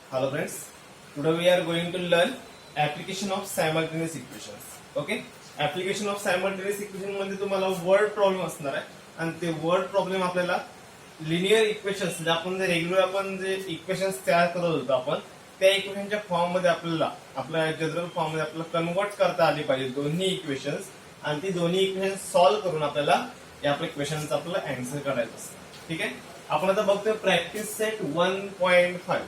Hello friends, today we are going to learn application of simultaneous equations. Okay, application of simultaneous equation मध्ये तुम्हाला word problem असणार आहे आणि ते word problem आपल्याला लिनियर इक्वेशन्स जे आपण रेग्युलर इक्वेशन्स तयार करत होतो आपण त्या इक्वेशनच्या फॉर्म मध्ये आपल्या जनरल फॉर्म मध्ये आपल्याला कन्वर्ट करता आली पाहिजे दोन्ही इक्वेशन्स आणि ती दोन्ही इक्वेशन सॉल्व्ह करून आपल्याला या इक्वेशनचा आपल्याला आन्सर काढायचं असतं. ठीक आहे, आपण आता बघतोय प्रॅक्टिस सेट 1.5.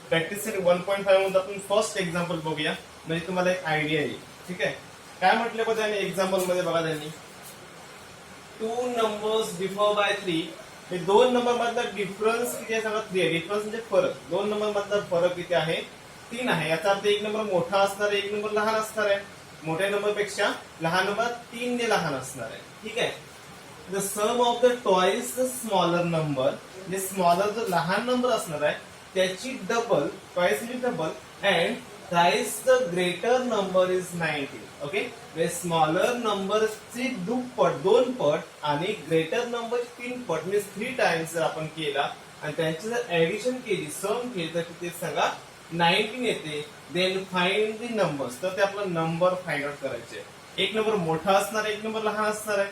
प्रॅक्टिस सेट 1.5 मध्ये आपण फर्स्ट एक्झाम्पल बघूया म्हणजे तुम्हाला एक आयडिया येईल. ठीक आहे, काय म्हटलं बघा त्यांनी एक्झाम्पल मध्ये बघा त्यांनी 2 numbers differ by 3. हे दोन नंबर मधला डिफरन्स किती आहे सांगा. 3 आहे. डिफरन्स म्हणजे फरक. दोन नंबर मधला फरक किती आहे 3 आहे. याचा अर्थ एक नंबर मोठा असणार आहे, एक नंबर लहान असणार आहे. मोठ्या नंबर पेक्षा लहान नंबर 3 ने लहान असणार आहे. ठीक आहे, the sum of the twice the smaller number, म्हणजे स्मॉलर जो लहान नंबर असणार आहे त्याची डबल, ट्वाइस म्हणजे double, and thrice the greater number is 19. Okay, म्हणजे स्मॉलर नंबर ची दुप्पट 2 पट आणि ग्रेटर नंबर 3 पट म्हणजे 3 टाइम्स जर आपण केला आणि त्यांची जर ऍडिशन केली, सम केली तर किती सांगा 19 येते. देन फाइंड द नंबर्स, तर ते आपला नंबर फाइंड आउट करायचे. एक नंबर मोठा असणार आहे, एक नंबर लहान असणार आहे,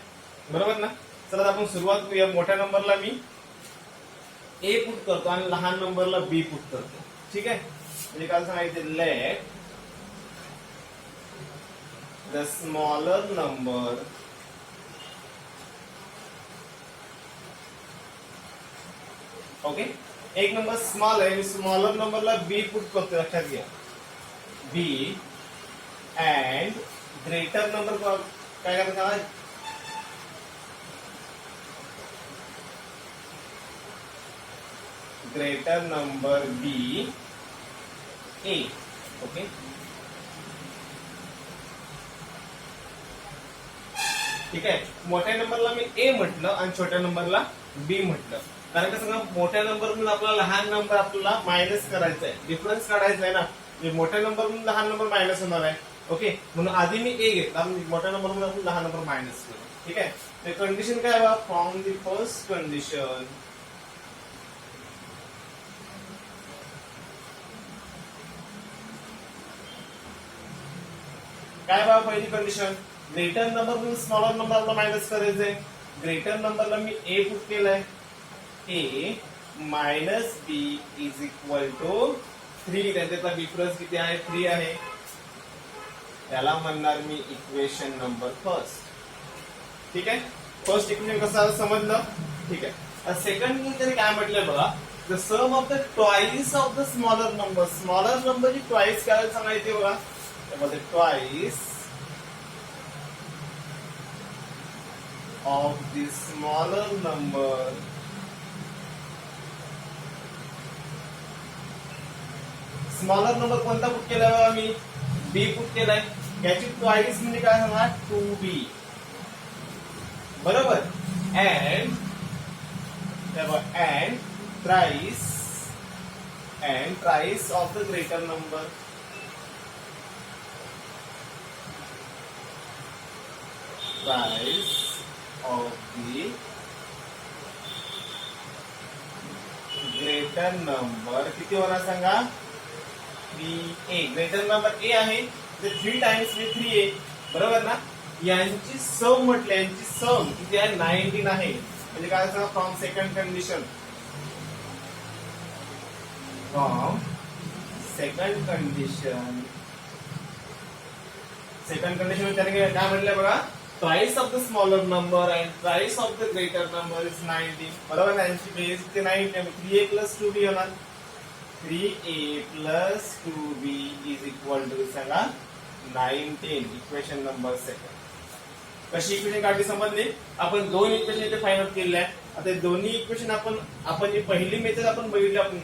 बरोबर ना. चला आपण सुरुवात करूया. मोठ्या नंबरला मी ए पुट करतो आणि लहान नंबरला बी पुट करतो. ठीक आहे, म्हणजे काय सांगायचे, let the smaller number okay, एक नंबर स्मॉल आहे, मी स्मॉलर नंबरला बी पुट करतो. लक्षात घ्या, बी अँड ग्रेटर नंबर काय करतात, ग्रेटर नंबर बी ए. ओके, ठीक आहे. मोठ्या नंबरला मी ए म्हटलं आणि छोट्या नंबरला बी म्हटलं, कारण का सांगा मोठ्या नंबर म्हणून आपला लहान नंबर आपल्याला मायनस करायचा आहे, डिफरन्स काढायचा आहे ना. म्हणजे मोठ्या नंबर म्हणून लहान नंबर मायनस होणार आहे. ओके, म्हणून आधी मी ए घेतला, मोठ्या नंबर म्हणून आपण लहान नंबर मायनस केला. ठीक आहे, ते कंडिशन काय बघा, फ्रॉम द फर्स्ट कंडिशन काय बघा, पहिली कंडिशन ग्रेटर नंबर म्हणून स्मॉलर नंबरला मायनस करायचंय. ग्रेटर नंबरला मी ए पुट केलाय, A minus B is equal to 3. त्याचा डिफरन्स किती आहे 3 आहे. त्याला म्हणणार मी इक्वेशन नंबर फर्स्ट. ठीक आहे, फर्स्ट इक्वेशन कसं समजलं. ठीक आहे, सेकंड त्याने काय म्हटलंय बघा, the sum of the twice of the smaller number. Smaller नंबरची ट्वाइस काय सांगायचे बघा, त्यामध्ये twice of the smaller number smaller number कोणता पुट केलाय बघा, मी बी पुट केलाय. याची ट्वाइस म्हणजे काय सांगा 2b, बरोबर. And thrice of the greater number. Price of the greater number किती होणार सांगा 3a. ग्रेटर नंबर ए आहे, 3 टाइम्स 3a, बरोबर ना. यांची सम म्हटले, यांची सम किती आहे 19 आहे. म्हणजे काय सांगा, फ्रॉम सेकंड कंडिशन त्याने काय म्हटलंय बघा, thrice of the smaller number and thrice of the greater number is 19. बरोबर ना. यांची बेस ते 19, 3a प्लस 2b होणार. 3a plus 2b is equal to सांगा 19. Equation number second. कशी इक्वेशन काढली समजली. आपण दोन इक्वेशन इथे फाइंड आउट केले आहे. आता दोन्ही इक्वेशन आपण जी पहिली मेथड आपण बघितली, आपण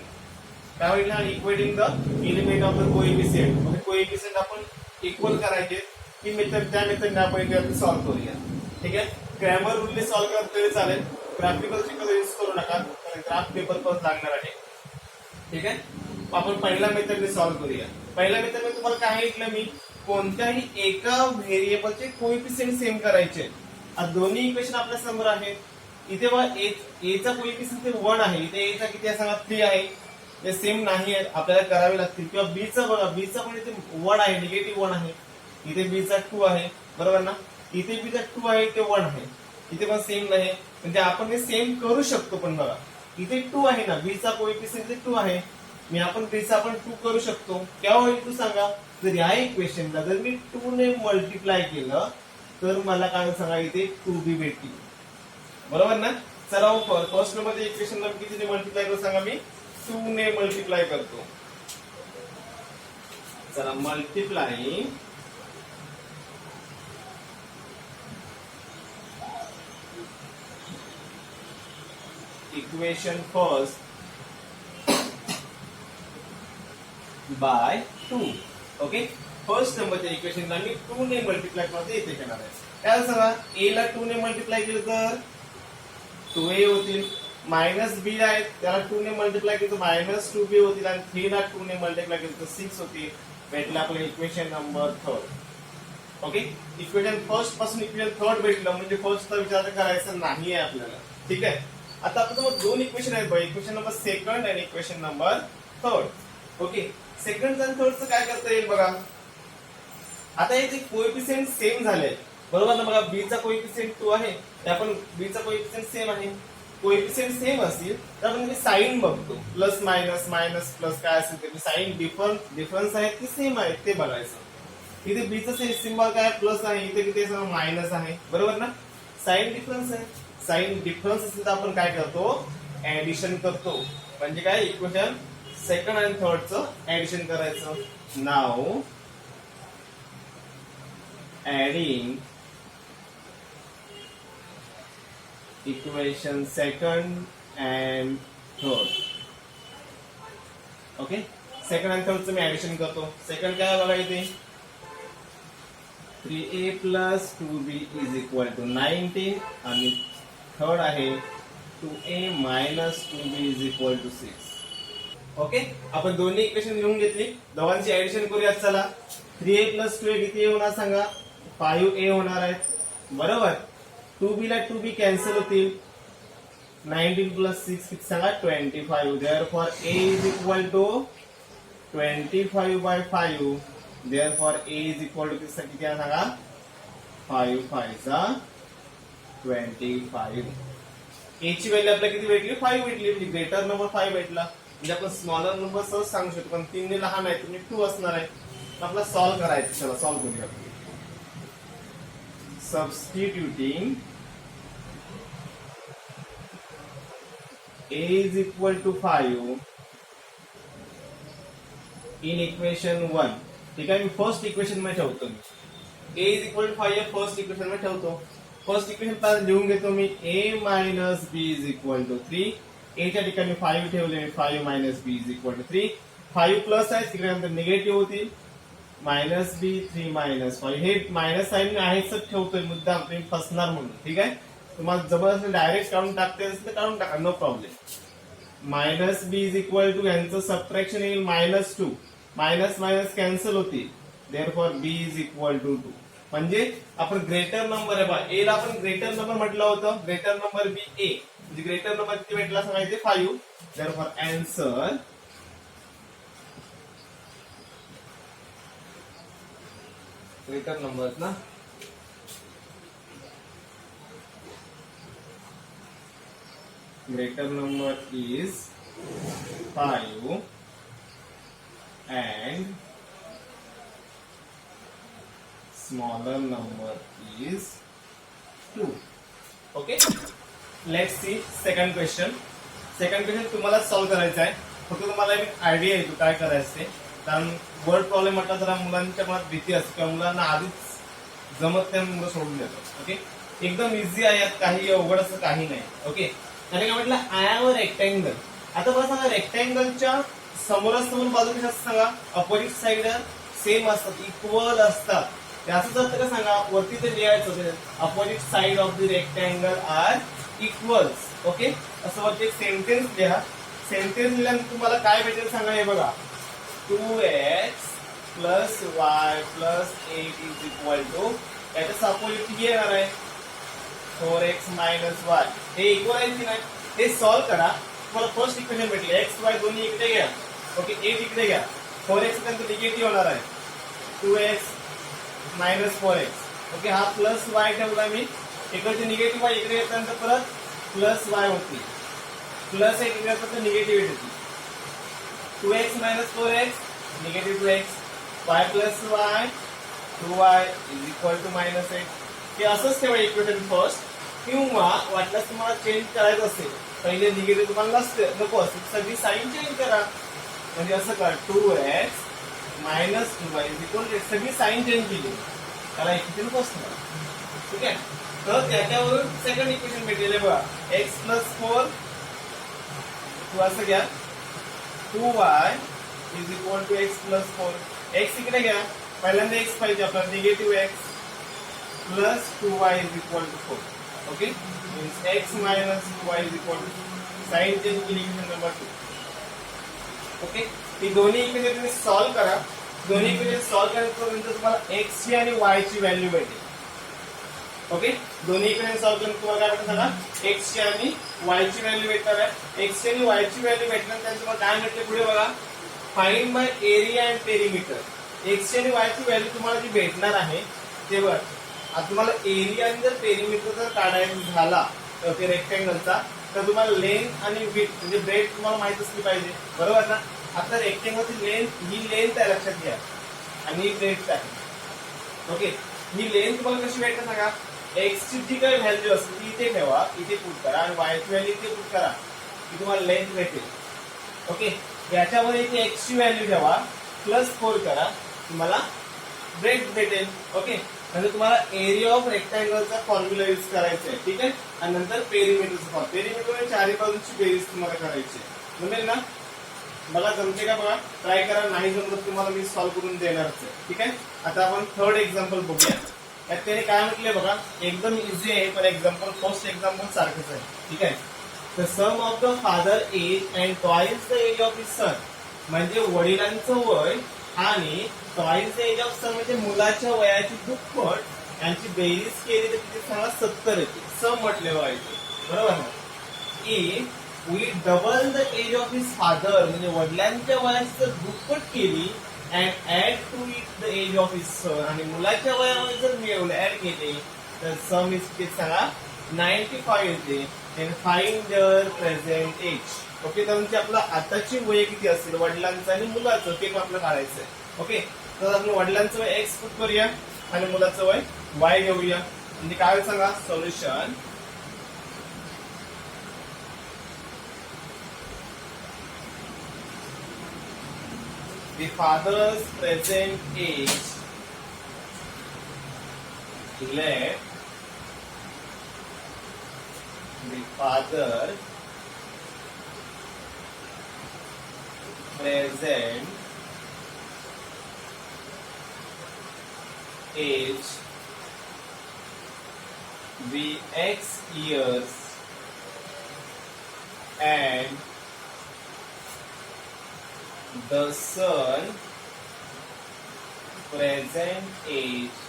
काय बघितलं, equating the element of the coefficient. Coefficient आपण इक्वल करायचे. ही मेथड, त्या मेथडने आपण सॉल्व्ह करूया. ठीक आहे, ग्रॅमर रूलने सॉल्व्ह करत तरी चालेल, ग्राफिकल शिकत यूज करू नका, कारण ग्राफ पेपर पण लागणार आहे. ठीक आहे, आपण पहिल्या मेथडने सॉल्व्ह करूया. पहिल्या मेथडने तुम्हाला काय सांगितलं मी, कोणत्याही एका व्हेरिएबलचे कोएफिशिएंट सेम करायचे. दोन्ही इक्वेशन आपल्या समोर आहेत. इथे बघा ए चा कोएफिशिएंट 1 आहे, इथे ए चा किती आहे सांगा 3 आहे. ते सेम नाही आहेत आपल्याला करावे लागतील. किंवा बीचा बघा, बीचा पण इथे 1 आहे, निगेटिव्ह 1 आहे. इथे बीचा 2 आहे, बरोबर ना. इथे बीचा 2 आहे, ते 1 आहे. इथे पण सेम नाही, म्हणजे आपण हे सेम करू शकतो. पण बघा इथे 2 आहे ना, बीचा कोएफिशियंट 2 आहे. मी आपण बीचा आपण 2 करू शकतो. केव्हा होईल तू सांगा. जर या इक्वेशनला जर मी 2 ने मल्टिप्लाय केलं तर मला काय सांगा, इथे 2b भेटतील, बरोबर ना. चला फर्स्ट नंबर इक्वेशनला कितीने मल्टिप्लाय करू सांगा. मी 2 ने मल्टिप्लाय करतो. चला multiply equation first by 2. Okay, first नंबरच्या इक्वेशनला मी 2 ने मल्टिप्लाय करतो. इथे घेणार आहे. काय सांगा, a ला 2 ने मल्टिप्लाय केलं तर 2a होतील. मायनस बी आहे, त्याला 2 ने मल्टिप्लाय केलं तर मायनस 2b होतील. आणि 3 ला 2 ने मल्टिप्लाय केलं तर 6 होतील. भेटलं आपलं equation number 3. Okay, equation first पासून इक्वेशन 3 भेटलं म्हणजे फर्स्टचा विचार करायचा नाही आहे आपल्याला. ठीक आहे. आता आपल्यासमोर 2 इक्वेशन आहेत बघा, इक्वेशन नंबर 2 आणि इक्वेशन नंबर 3. ओके, सेकंड आणि थर्डचं काय करता येईल बघा. आता हे जे कोएफिशियंट सेम झाले, बरोबर ना. बघा बीचा कोएफिशियंट 2 आहे, आपण बीचा कोएफिशियंट सेम आहे. कोएफिशियंट सेम असतील तर आपण साइन बघतो, प्लस मायनस मायनस प्लस काय असेल ते साइन डिफरन्स आहेत की सेम आहेत ते बघायचं. इथे बीचा सिम्बॉल काय प्लस आहे, इथे किती मायनस आहे, बरोबर ना. साइन डिफरन्स आहे. साइन डिफरन्स असेल तर आपण काय करतो, ऍडिशन करतो. म्हणजे काय, इक्वेशन सेकंड आणि थर्डचं ऍडिशन करायचं. नाव adding equation second and third. Okay, second आणि थर्डचं मी ऍडिशन करतो. सेकंड काय बघा इथे 3a plus 2b is equal to 19 आणि थर्ड आहे 2a minus 2b is equal to 6. Okay, आपण दोन्ही इक्वेशन लिहून घेतली. दोघांची ऍडिशन करूया. चला 3a प्लस 2a किती होणार सांगा, 5a होणार आहे, बरोबर. 2b ला 2b कॅन्सल होतील. 19 प्लस 6 किती सांगा 25. Therefore a is equal to 25 by 5. Therefore a is equal to किती सांगा 5 5 चा 25. a ची व्हॅल्यू आपल्याला किती भेटली 5 भेटली, म्हणजे ग्रेटर नंबर 5 भेटला. म्हणजे आपण स्मॉलर नंबर सहज सांगू शकतो, पण 3 ने लहान आहे तुम्ही 2 असणार आहे. आपला सॉल्व्ह करायचं. चला सॉल्व्ह करूया. Substituting a is equal to 5 in equation 1. ठीक आहे, मी फर्स्ट इक्वेशन मध्ये ठेवतो. a is equal to 5 first equation मध्ये ठेवतो. फर्स्ट इक्वेशन लिहून घेतो मी a minus b is equal to 3. a च्या ठिकाणी 5 ठेवले, 5 minus b is equal to 3. 5 plus आहे, तिकडे नंतर निगेटिव्ह होतील. Minus b 3 minus 5. हे मायनस साइन आहेच ठेवतोय मुद्दाम, तुम्ही फसणार म्हणून. ठीक आहे, तुम्हाला जबरदस्त डायरेक्ट काढून टाकते असेल तर काढून टाका, no problem. Minus B is equal to यांचं सबट्रॅक्शन येईल मायनस 2. मायनस मायनस कॅन्सल होतील. Therefore B is equal to 2. म्हणजे आपण ग्रेटर नंबर आहे बा, ए ला आपण ग्रेटर नंबर म्हटलं होतं. ग्रेटर नंबर बी ए, म्हणजे ग्रेटर नंबर किती भेटला सांगायचे 5. देअरफॉर आन्सर ग्रेटर नंबर ना, greater number is 5 and smaller number is 2. Okay, let's see second question. Second question तुम्हाला सॉल्व्ह करायचा आहे. फक्त तुम्हाला एक आयडिया येतो काय करायचं ते. कारण वर्ड प्रॉब्लेम म्हटलं जरा मुलांच्या मनात भीती असते किंवा मुलांना आधीच जमत नाही, मुलं सोडून देतात. ओके, एकदम इझी आहे, यात काही अवघड असं काही नाही. ओके, आणि काय म्हटलं आय हॅव अ रेक्टँगल. आता बघा सांगा, रेक्टँगलच्या समोरासमोर बाजू कशा असतात सांगा, अपोजिट साइड सेम असतात, इक्वल असतात. त्याच अर्थ काय सांगा, वरती ते लिहायचं opposite side of the rectangle are equals. Okay, असं वरती एक सेंटेन्स लिहा. सेंटेन्स लिहिल्यानंतर तुम्हाला काय भेटेल सांगा, हे बघा 2x plus Y plus 8 is equal to, याच्याच अपोजिट किती येणार आहे 4x मायनस वाय. हे इक्वल आहे की नाही, हे सॉल्व्ह करा. तुम्हाला फर्स्ट इक्वेशन भेटले एक्स वाय दोन्ही इकडे घ्या. ओके 8 इकडे घ्या. 4x नंतर निगेटिव्ह होणार आहे 2x मायनस 4x. ओके हा प्लस वाय ठेवला मी. इकडचे निगेटिव्ह वाय इकडे येतानंतर परत प्लस वाय होती. प्लस एक इकडे तर निगेटिव्ह येते 2x minus 4x negative 2x y plus y 2y is equal to minus 8. हे असंच ठेवा इक्वेशन फर्स्ट. किंवा वाटल्यास तुम्हाला चेंज करायचं असेल पहिले निगेटिव्ह तुम्हाला नको असेल सगळी साईन चेंज करा. म्हणजे असं करा 2x minus 2y is equal to सगळी साईन चेंज केली त्याला इक्वेशन फर्स्ट करा. ठीक आहे. तर त्याच्यावरून सेकंड इक्वेशन भेटलेले बघा x प्लस 4 तू असं घ्या 2y is equal to x plus 4. x इकडे घ्या. पहिल्यांदा x पाहिजे आपल्याला negative x plus 2y is equal to 4. Okay means x minus 2y is equal to sign change केली इक्वेशन नंबर 2. ओके ही दोन्ही इक्वेशन तुम्ही सॉल्व करा. दोन्ही इक्वेशन सॉल्व केल्यानंतर तुम्हाला x ची आणि y ची व्हॅल्यू भेटेल. ओके दोन्ही इक्वेशन सॉल्व करून तुम्हाला काय भेटतं सांगा x ची आणि y ची व्हॅल्यू भेटणार आहे. x ची आणि y ची व्हॅल्यू भेटल्यानंतर तुम्हाला काय भेटते पुढे बघा find by area and perimeter. x ची आणि y ची व्हॅल्यू तुम्हाला जी भेटणार आहे ते बघा आता तुम्हाला एरिया आणि जर पेरिमीटर जर काढायचा झाला ओके रेक्टँगलचा तर तुम्हाला लेंथ आणि विड्थ म्हणजे ब्रेथ तुम्हाला माहित असली पाहिजे बरोबर ना. आता रेक्टँगलची ही लेंथ आहे लक्षात घ्या आणि ही ब्रेथ आहे. ओके ही लेंथ तुम्हाला कशी भेटते सांगा एक्स ची जी काही व्हॅल्यू असते ती इथे ठेवा इथे पुट करा आणि वाय ची व्हॅल्यू इथे पुट करा की तुम्हाला लेंथ भेटेल. ओके याच्यामध्ये इथे एक्स ची व्हॅल्यू ठेवा प्लस 4 करा तुम्हाला ब्रेथ भेटेल. ओके म्हणजे तुम्हाला एरिया ऑफ रेक्टँगलचा फॉर्म्युला यूज करायचा आहे. ठीक आहे. आणि नंतर पेरिमीटरचा फॉर्म्युला पेरिमीटर चारी बाजूची बेरीज तुम्हाला करायची जमेल ना. मला जमते का बघा ट्राय करा. नाही जमलं तुम्हाला मी सॉल्व्ह करून देणारच आहे. ठीक आहे. आता आपण थर्ड एक्झाम्पल बघूया. यात त्याने काय म्हटलंय बघा एकदम इझी आहे पण एक्झाम्पल फर्स्ट एक्झाम्पल सारखंच आहे. ठीक आहे. The sum of the father age and twice the age of his son म्हणजे वडिलांचं वय आणि twice the age of son म्हणजे मुलाच्या वयाची दुप्पट यांची बेरीज केली तर किती सांगा 70 येते. सम म्हटले व्हायचे बरोबर ना. की we double the age of his father म्हणजे वडिलांच्या वयाची जर दुप्पट केली and add to it the age of his son आणि मुलाच्या वयामध्ये जर मिळवलं ऍड केले तर सम इज किती सांगा 95 येते. And find their present age. Okay तर म्हणजे आपलं आताची वय किती असेल वडिलांचं आणि मुलाचं ते पण आपल्याला काढायचं आहे. ओके तर आपण वडिलांचं वय एक्स पुट करूया आणि मुलाचं वय वाय घेऊया. म्हणजे काय सांगा solution the father's present age let the father present age be x years and the son present age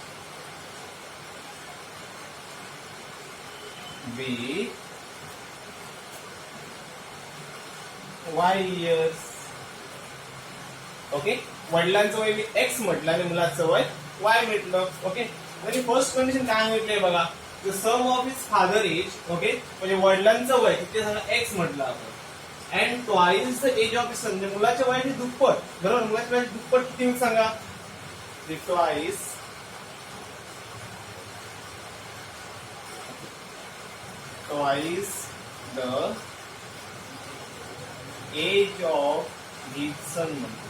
be y years. Okay वडिलांचं वय मी एक्स म्हटलं आणि मुलाचं वय वाय म्हटलं. ओके म्हणजे फर्स्ट कंडिशन काय म्हटलंय बघा the sum of his father age. Okay म्हणजे वडिलांचं वय तिथे सांगा एक्स म्हटलं आपण and twice the age of his son म्हणजे मुलाच्या वयाची दुप्पट बरोबर. मुलाच्या वयाची दुप्पट किती होईल सांगा twice the age of his son म्हणतो.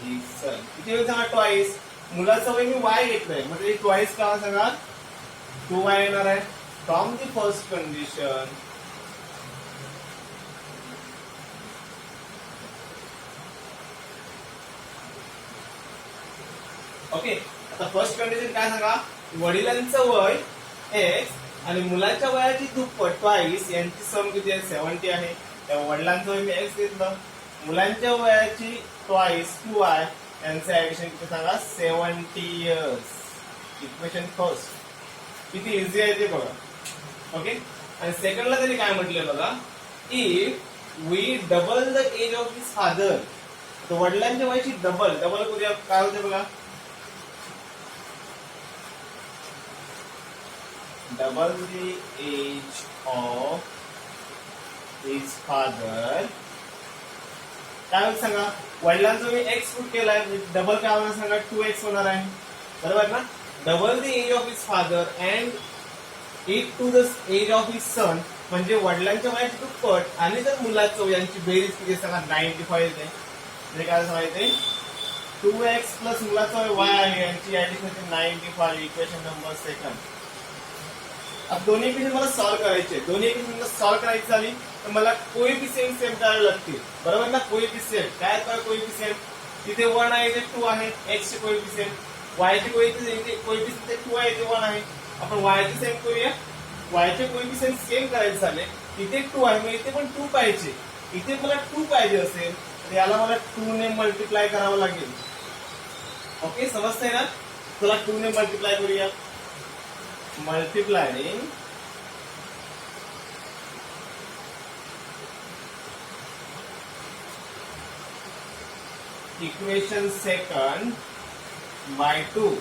हिज सन किती होईल सांगा ट्वाइस. मुलाचं वय मी वाय घेतलंय म्हणजे ट्वाइस का सांगा 2y येणार आहे from the first condition. Okay आता फर्स्ट कंडिशन काय सांगा वडिलांचं वय एक्स आणि मुलाच्या वयाची दुप्पट ट्वाइस यांची सम किती आहे 70 आहे. त्या वडिलांचं वय मी एक्स घेतलं मुलांच्या वयाची ट्वाइस 2y यांचं ऍडिशन किती सांगा 70 इयर्स. इक्वेशन फर्स्ट किती इझी आहे ते बघा. ओके आणि सेकंडला त्यांनी काय म्हटलंय बघा, if we double the age of his father, तर वडिलांच्या वयाची डबल करूया, काय होते बघा, double the age of his father, काय होतं सांगा, वडिलांचा मी एक्स पुट केलाय, डबल काय होणार सांगा, 2x होणार आहे, बरोबर ना. Double the age of his father and it to the age of his son, म्हणजे वडिलांच्या वयाची दुप्पट आणि जर मुलाचं वय यांची बेरीज किती सांगा, 95 येते. म्हणजे काय सांगायचे, 2x प्लस मुलाचा वय आहे यांची ऍडिशन होते 95, इक्वेशन नंबर सेकंड. अब दोन्ही इक्वेशन मला सॉल्व्ह करायचे, दोन्ही इक्वेशन मला सॉल्व्ह करायची झाली तर मला कोएफिशिएंट सेम करावे लागतील, बरोबर ना. कोएफिशिएंट काय आहे, कोएफिशिएंट तिथे 1 आहे, इथे 2 आहे, x चे कोएफिशिएंट, y चे कोएफिशिएंट 2 आहे, इथे 1 आहे. आपण y चे सेम करूया, y चे कोएफिशिएंट सेम करायचे झाले, इथे 2 आहे, मग इथे पण 2 पाहिजे, इथे मला 2 पाहिजे असेल तर याला मला 2 ने मल्टिप्लाय करावं लागेल. ओके, समजतंय ना. चला 2 ने मल्टिप्लाय करूया. Multiplying equation second by 2.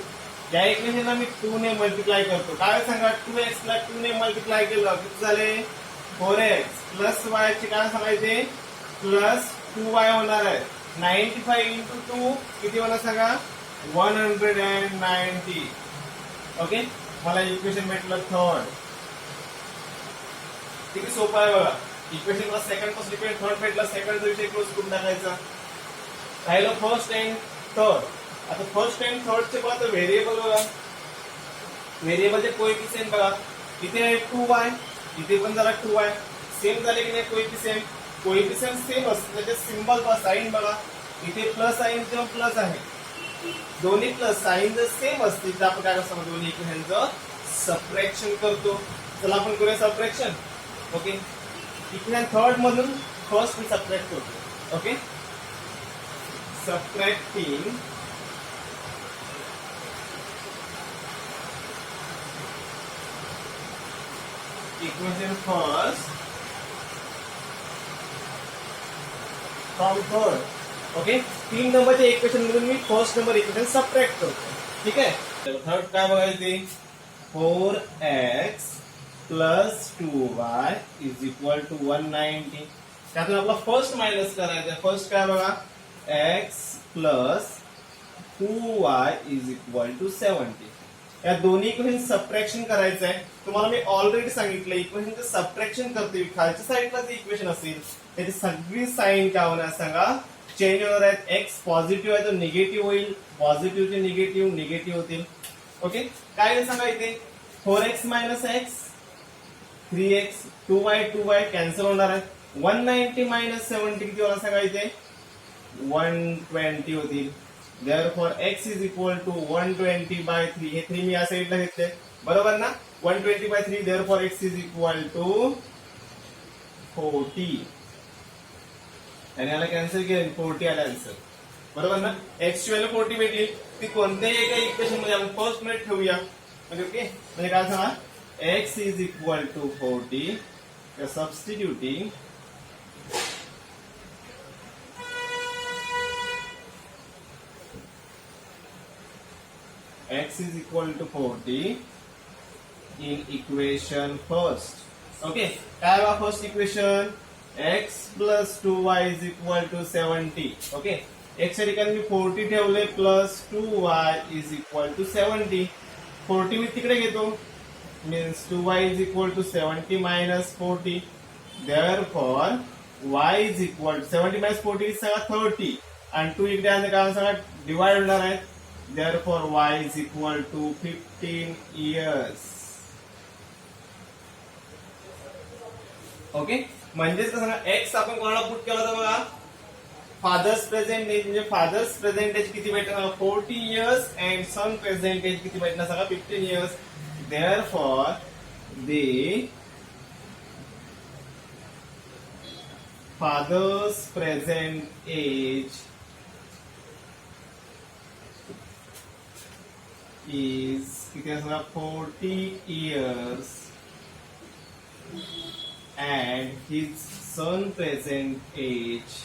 या इक्वेशनला मी 2 ने मल्टिप्लाय करतो. काय सांगा, 2x ला 2 ने मल्टिप्लाय केलं किती झाले, 4x प्लस y चे काय सांगायचे, प्लस 2y होणार आहे. 95 इंटू 2 किती होणार सांगा, 190. ओके, मला इक्वेशन भेटलं थर्ड. किती सोपं आहे बघा, इक्वेशन ला सेकंड पासून इक्वेशन थर्ड भेटला, सेकंडचा विषय क्लोज करून टाकायचा. राहिलं फर्स्ट अँड थर्ड. आता फर्स्ट अँड थर्ड चे बघा, व्हेरिएबल बघा, व्हेरिएबलचे कोएफिशिएंट बघा, इथे 2y, इथे पण झाला 2y, सेम झाले की नाही कोएफिशिएंट, कोएफिशिएंट सेम असते, त्याचे सिम्बॉल बघा, साइन बघा, इथे प्लस साइन किंवा प्लस आहे, दोन्ही प्लस साइन जर सेम असतील तर आपण काय करतो, दोन्ही इक्वेशनचं सबट्रॅक्शन करतो. चला आपण करूया सबट्रॅक्शन. ओके, इक्वेशन थर्ड मधून फर्स्ट मी सबट्रॅक्ट करतो. Okay, subtracting equation first from third. Okay, 3 नंबरच्या इक्वेशन मधून मी फर्स्ट नंबर इक्वेशन सबट्रॅक्ट करतो. ठीक आहे, थर्ड काय बघायचे, 4x plus 2y is equal to 190. त्यातून आपला फर्स्ट मायनस करायचा. फर्स्ट काय बघा, x plus 2y is equal to 70. या दोन्ही इक्वेशन सबट्रॅक्शन करायचं आहे. तुम्हाला मी ऑलरेडी सांगितलं, इक्वेशनचं सबट्रॅक्शन करते, खालच्या साईडला जे इक्वेशन असेल त्याची सगळी साईन काय होणार सांगा, चेंज होणार आहेत. एक्स पॉझिटिव्ह आहे तर निगेटिव्ह होईल, पॉझिटिव्ह चे निगेटिव्ह, निगेटिव्ह होतील. ओके, काय सांगा इथे 4x minus x 3x, 2y cancel होणार आहे. 190 मायनस 70 किती होणार सांगा इथे 120 होतील. Therefore x is equal to 120 by 3. हे 3 मी या साईडला घेतले, बरोबर ना. 120 by 3, therefore x is equal to 40. आणि याला कॅन्सल केलं, 40 आला आन्सर, बरोबर ना. x ची व्हॅल्यू 40 भेटेल. ती कोणत्याही एका इक्वेशन मध्ये आपण फर्स्ट मिनिट ठेवूया. म्हणजे ओके, म्हणजे काय सांगा, x is equal to 40. Substituting x is equal to 40 in equation first. Okay, काय बघा first equation, x plus 2y is equal to 70. Okay, x च्या ठिकाणी मी 40 ठेवले plus 2y is equal to 70. 40 मी तिकडे घेतो, means 2y is equal to 70 minus 40. Therefore y is equal to 70 minus 40 is 30 and 2 इकडे आले काय सांगा डिवाइड होणार आहे. Therefore y is equal to 15 years. ओके, म्हणजेच कसं एक्स आपण कोणाला पुट केला होता बघा, फादर्स प्रेझेंट एज, म्हणजे फादर्स प्रेझेंट एज किती भेटणार 40 years and son present age किती भेटणार सांगा 15 years. Therefore the father's present age is किती असणार 40 years and his son present age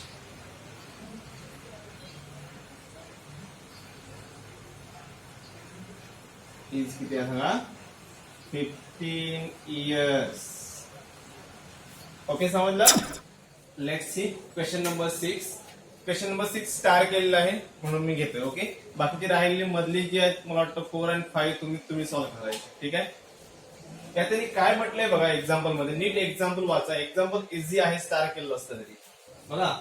is किती आहे सांगा 15 years. ओके समजलं. Let's see question number 6. Question number 6 star केलेला आहे म्हणून मी घेतोय. ओके बाकीची राहिलेली मधली जी आहेत मला वाटतं 4 आणि 5 तुम्ही सॉल्व्ह करायचे. ठीक आहे. या त्यांनी काय म्हटलंय बघा एक्झाम्पल मध्ये. नीट एक्झाम्पल वाचा. एक्झाम्पल इझी आहे स्टार केलेलं असतं तरी. बघा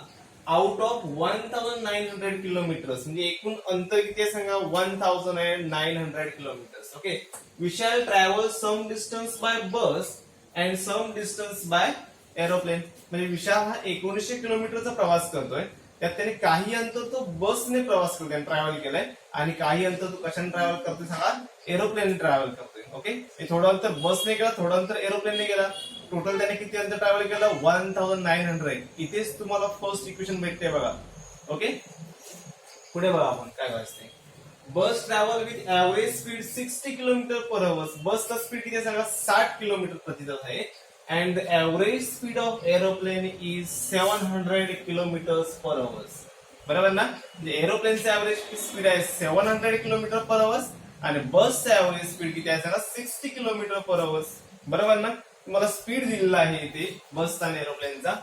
आउट ऑफ 1900 किलोमीटर्स म्हणजे एकूण अंतर किती आहे सांगा 1900 kilometres. Okay we shall travel some distance by bus and some distance by aeroplane. म्हणजे विशाल हा 1900 किलोमीटरचा प्रवास करतोय. त्यात त्याने काही अंतर तो बसने प्रवास करतोय ट्रॅव्हल केलाय आणि काही अंतर तो कशाने ट्रॅव्हल करतोय सांगा एरोप्लेन ट्रॅव्हल करतोय. ओके थोडं अंतर बसने गेला थोडं अंतर एरोप्लेनने गेला. टोटल त्याने किती अंतर ट्रॅव्हल केलं 1900. इथेच तुम्हाला फर्स्ट इक्वेशन भेटते बघा. ओके पुढे बघा आपण काय वाचते. Bus travel with average speed 60 kilometre per hour. बसचा स्पीड किती आहे सांगा 60 किलोमीटर प्रति तास आहे. and the average speed of aeroplane is 700 kilometers per hour. बरोबर ना. म्हणजे एरोप्लेनचे ऍव्हरेज स्पीड आहे 700 किलोमीटर पर आवर आणि बसचा ऍव्हरेज स्पीड किती आहे सांगा 60 किलोमीटर पर आवर. बरोबर ना. तुम्हाला स्पीड दिलेला आहे इथे बसचा आणि एरोप्लेनचा.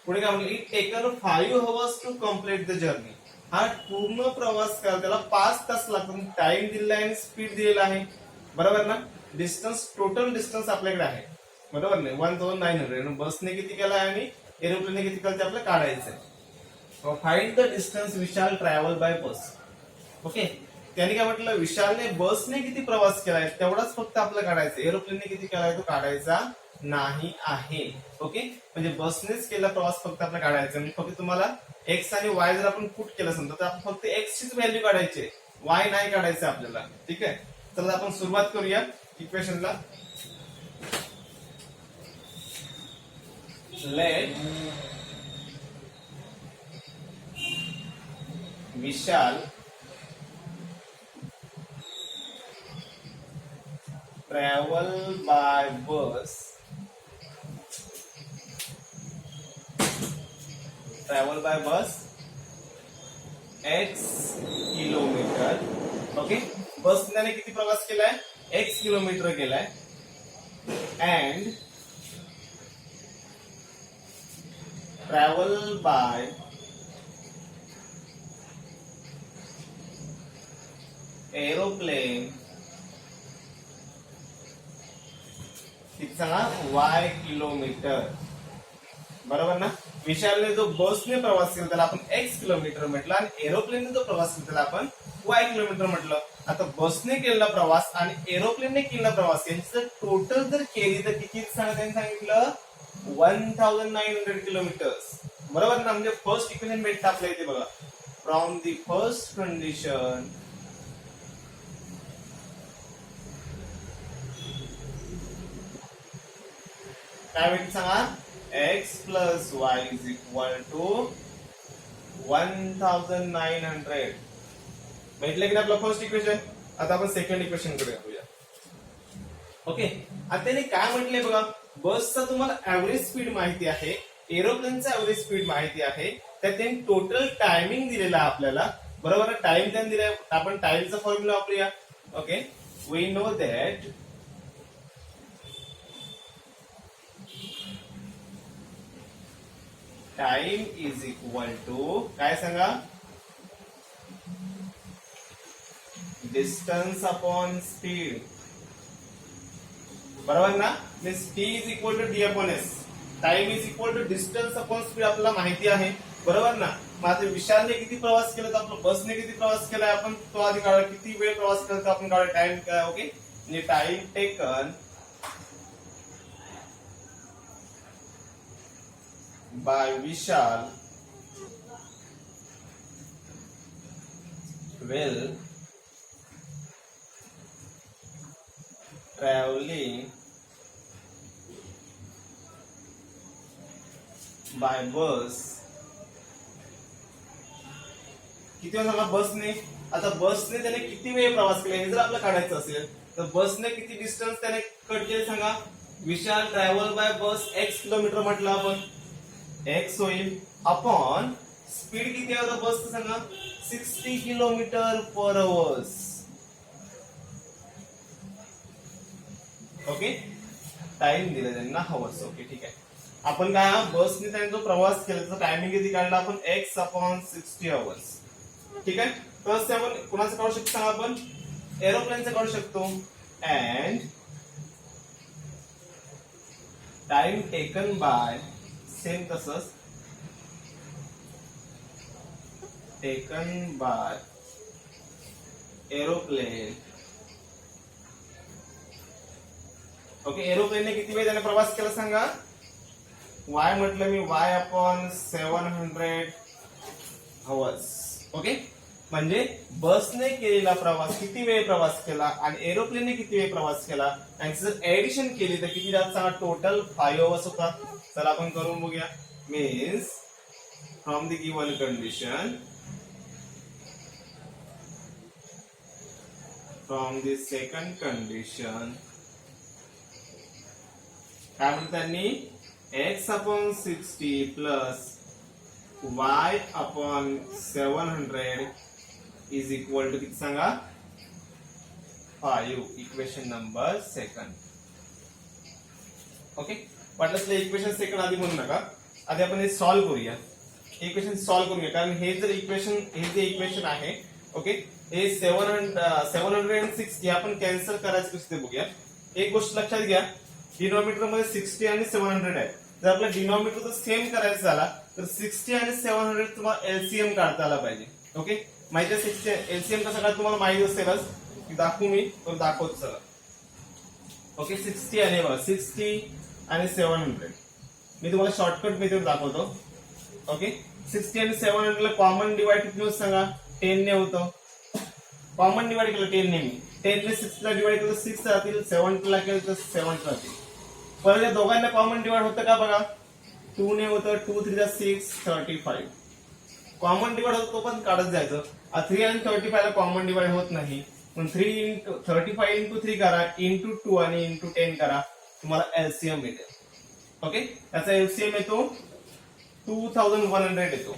पुढे काय म्हणलं it taken 5 hours to complete the journey. हा पूर्ण प्रवास करा त्याला 5 तास लागतो. टाइम दिलेला आहे आणि स्पीड दिलेला आहे. बरोबर ना. डिस्टन्स टोटल डिस्टन्स आपल्याकडे आहे बरोबर नाही 1900. बसने किती केला आणि एरोप्लेनने किती केलं ते आपल्याला काढायचं आहे. Find the distance Vishal travel by bus. Okay त्याने काय म्हटलं विशालने बसने किती प्रवास केलाय तेवढाच फक्त आपल्याला काढायचं. एरोप्लेनने किती केलाय तो काढायचा नाही आहे. ओके म्हणजे बसनेच केला प्रवास फक्त आपल्याला काढायचा. म्हणजे फक्त तुम्हाला एक्स आणि वाय जर आपण पुट केलं समजा तर आपण फक्त एक्स चीच व्हॅल्यू काढायची वाय नाही काढायचं आपल्याला. ठीक आहे चला आपण सुरुवात करूया इक्वेशनला. Let Vishal travel by bus x kilometre. Okay bus त्याने किती प्रवास केलाय x किलोमीटर केलाय and travel by aeroplane किती सांगा y किलोमीटर. बरोबर ना. विशालने जो बसने प्रवास केला त्याला आपण x किलोमीटर म्हटलं आणि एरोप्लेनने जो प्रवास केला त्याला आपण y किलोमीटर म्हटलं. आता बसने केलेला प्रवास आणि एरोप्लेनने केलेला प्रवास यांचं टोटल जर केली तर किती सांगा त्यांनी सांगितलं 1900 किलोमीटर्स. बरोबर ना. म्हणजे फर्स्ट इक्वेशन भेटतं आपल्या इथे बघा. फ्रॉम दी फर्स्ट कंडिशन काय भेटतं सांगा x plus y is equal to 1900 भेटले की आपलं फर्स्ट इक्वेशन. आता आपण सेकंड इक्वेशन कडे जाऊया. ओके आता त्याने काय म्हटलंय बघा बसचा तुम्हाला ऍव्हरेज स्पीड माहिती आहे एरोप्लेनचा ऍव्हरेज स्पीड माहिती आहे त्यात त्यांनी टोटल टायमिंग दिलेला आपल्याला. बरोबर टाइम त्यांनी दिलाय आपण टाइमचा फॉर्म्युला वापरूया. Okay we know that time is equal to काय सांगा डिस्टन्स अपॉन स्पीड. बरोबर ना. Means T is equal to D upon S. Time is equal to distance upon speed आपल्याला माहिती आहे. बरोबर ना. मग आता विशालने किती प्रवास केला तर आपलं बसने किती प्रवास केलाय आपण तो आधी काढा. किती वेळ प्रवास केला तर आपण काढा टाइम काय. ओके म्हणजे time taken by Vishal will traveling by bus. किती वेळ झाला बसने. आता बसने त्याने किती वेळ प्रवास केला हे जर आपल्याला काढायचं असेल तर बसने किती डिस्टन्स त्याने कट केले सांगा we shall travel by bus x kilometre म्हटलं आपण, x होईल अपॉन स्पीड किती आहे होतं बसचं सांगा, 60 किलोमीटर पर आवर्स. ओके, टाइम दिला त्यांना हवर्स. ओके ठीक आहे. आपण काय बसने त्यांचा प्रवास केला तर टायमिंग किती काढला आपण, x अपॉन 60 आवर्स. ठीक आहे. प्लस आपण कुणाचं काढू शकतो सांगा, आपण एरोप्लेनचं काढू शकतो. And time taken by, same तसंच टेकन बाय एरोप्लेन. ओके, एरोप्लेनने किती वेळ त्याने प्रवास केला सांगा, y म्हटलं मी y अपॉन 700 आवर्स. ओके, म्हणजे बसने केलेला प्रवास किती वेळ प्रवास केला आणि एरोप्लेनने किती वेळ प्रवास केला आणि जर ऍडिशन केली तर किती जास्त सांगा, टोटल 5 आवर्स होता. चला आपण करून बघूया. Means from the given condition, from the second condition काय म्हणतात त्यांनी, x upon 60 plus y upon 700 is equal to किती सांगा, 5. Equation number second. ओके, वाटलं इक्वेशन सेकंड आधी म्हणू नका, आधी आपण हे सॉल्व्ह करूया. इक्वेशन सॉल्व्ह करूया, कारण हे जर इक्वेशन, हे जे इक्वेशन आहे, ओके, हे 760 आपण कॅन्सल करायचं कसं ते बघूया. एक गोष्ट लक्षात घ्या, डिनॉमिनेटर मध्ये 60 आणि 700 आहे. जर आपला डिनॉमिनेटर तर सेम करायचं झाला तर 60 आणि 700 तुम्हाला एलसीएम काढता आला पाहिजे. ओके, माहिती आहे 60 एलसीएम कसं काढतो तुम्हाला माहिती असेलच, दाखवू मी तर दाखवतो चला. ओके, 60 आणि 700 मी तुम्हाला शॉर्टकट मेथड दाखवतो. ओके, 60 आणि 700 ला कॉमन डिवाइड किती होतं सांगा, 10 ने होतं. कॉमन डिवाइड केलं 10 ने, मी 10 ने 6 ला डिवाइड केलं 6 राहतील, 70 ला केलं तर 7 राहतील. परत या दोघांना कॉमन डिवाइड होतं का बघा, 2 ने होतं, 2 3 जा 6, 35. कॉमन डिवाइड होतो तो पण काढत जायचं. 3 आणि 35 ला कॉमन डिवाइड होत नाही, पण 35 इंटू 3 करा, इंटू 2 आणि इंटू 10 करा, तुम्हाला एलसीएम मिळेल. ओके, त्याचा एलसीएम येतो 2100 येतो.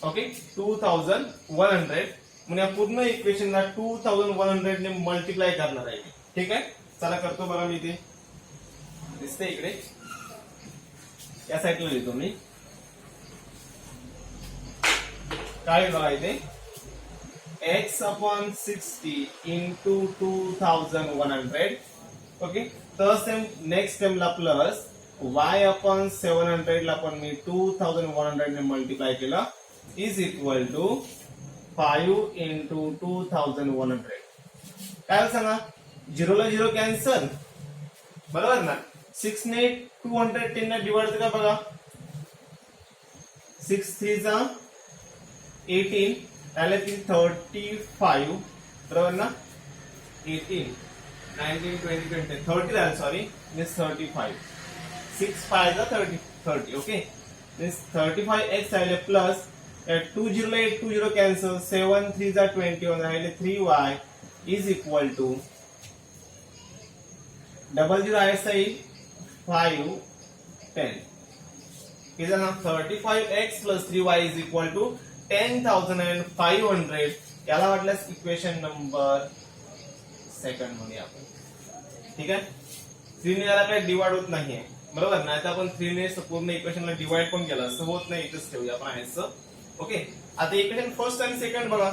ओके, 2100 म्हणजे या पूर्ण इक्वेशनला 2100 ने मल्टिप्लाय करणार आहे. ठीक आहे, चला करतो बघा. मी ते दिसते इकडे, या साईडला लिहितो मी. काय बघा इथे, x अपॉन 60 इंटू 2100. ओके, तर सेम नेक्स्ट टर्मला प्लस y अपॉन 700 ला पण मी 2100 ने मल्टिप्लाय केलं इज इक्वल टू 5 इंटू 2100. काय सांगा, 0 ला 0 कॅन्सल, बरोबर ना. 6 ने 210 ने डिवाइड करा बघा, 6 3 जा 18 त्याला ती 35, बरोबर ना. 18 19 20 20 30 झालं, सॉरी मीन्स 35. 6 5 जा 30. ओके, मीन्स 35x राहिले प्लस 20 ला 20 कॅन्सल, 7 3 जा 21 राहिले 3y इज इक्वल टू 00 आहे 5 10. किती ना 35x plus 3y is equal to 10,500. याला वाटल्यास इक्वेशन नंबर सेकंड म्हणूया आपण. ठीक आहे, 3 ने याला काही डिवाइड होत नाहीये, बरोबर. नाही तर आपण 3 ने पूर्ण इक्वेशनला डिवाइड पण केलं असं होत नाही, इथंच ठेवूया आपण आहेच. ओके, आता इक्वेशन फर्स्ट आणि सेकंड बघा.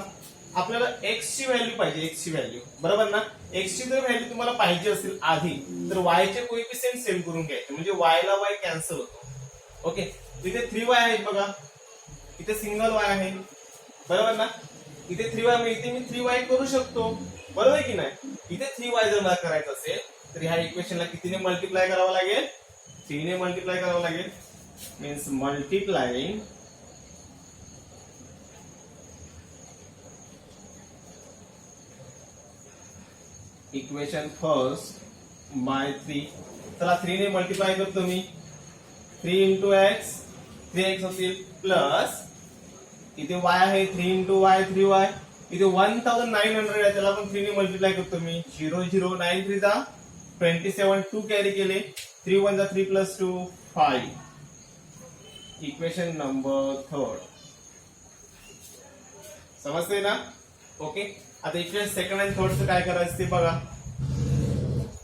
आपल्याला x ची व्हॅल्यू पाहिजे, x ची व्हॅल्यू, बरोबर ना. x ची जर व्हॅल्यू तुम्हाला पाहिजे असेल आधी, तर y चे कोएफिशिएंट सेम करून घ्यायचे, म्हणजे y ला y कॅन्सल होतो. ओके, इथे 3y आहे बघा, इथे सिंगल y आहे, बरोबर ना. इथे 3y, मग इथे मी 3y करू शकतो, बरोबर की नाही. इथे 3y जर मला करायचं असेल तर ह्या इक्वेशनला कितीने मल्टिप्लाय करावं लागेल, 3 ने मल्टिप्लाय करावं लागेल. Means multiplying equation first by 3. चला 3 ने मल्टिप्लाय करतो मी, 3 इंटू एक्स 3x होतील, प्लस इथे y आहे 3 इंटू y 3y, इथे 1900 आहे, त्याला पण 3 ने मल्टिप्लाय करतो मी. 0 0 9 3 जा 27, 2 कॅरी केले, 3 1 जा 3 plus 2 5. Equation number 3. समजते ना? ओके. आता इक्वेशन सेकंड आणि थर्ड काय करायचं ते बघा.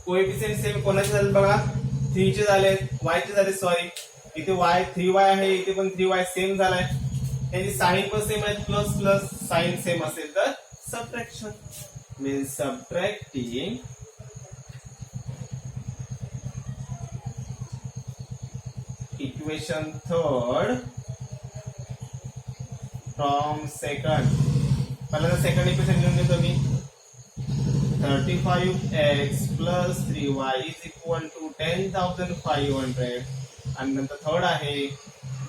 कोएफिशियंट सेम कोणाचे झाले बघा, 3 चे झाले, y चे झाले, सॉरी इथे y 3y आहे, इथे पण 3y सेम झालाय. त्यांची साइन पण सेम आहे, प्लस प्लस साइन सेम असेल तर subtraction means subtracting equation third from second. पहिल्यांदा सेकंड इक्वेशन लिहून घेतो मी. 35x plus 3y is equal to 10,500 आणि नंतर थर्ड आहे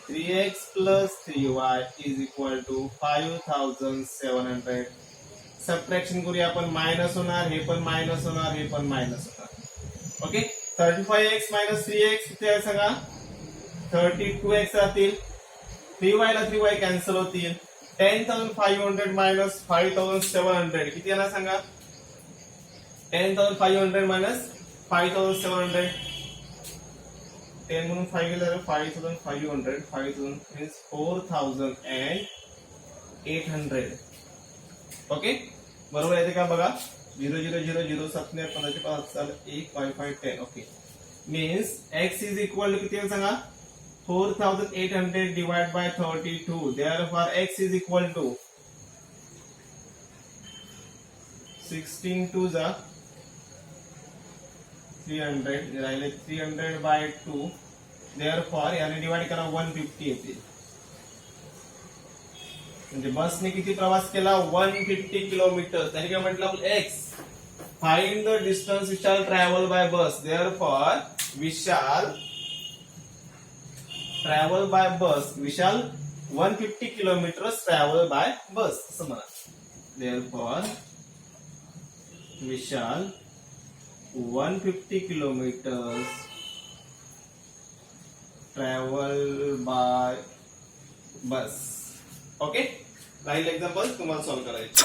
3x plus 3y is equal to 5,700. Subtraction करूया आपण, मायनस होणार, हे पण मायनस होणार, हे पण मायनस होणार. ओके. 35x minus 3x किती आहे सांगा, 32x राहतील. 3y ला 3y कॅन्सल होतील. 10,500 minus 5,700 किती येणार सांगा. 10,500 minus 5,700. 10 म्हणून 5 गेलं तर 5,500. 5,000 means 4,800. ओके. बरोबर येते का बघा. 0 0 0 0 7 15 5 चाल 1 5 5 10. Okay. Means x is equal to किती येईल सांगा, 4,800 divided by 32. Therefore x is equal to 16 2 जा 300 राहिले 300 by 2. Therefore याने डिवाइड करा 150 येते. म्हणजे बसने किती प्रवास केला, 150 किलोमीटर. त्याने काय म्हटलं आपण x find the distance we shall travel by bus. Therefore we shall travel by bus. We shall 150 kilometers travel by bus असं म्हणा. Therefore we shall 150 kilometers travel by bus. Okay. राहील एक्झाम्पल तुम्हाला solve करायचे.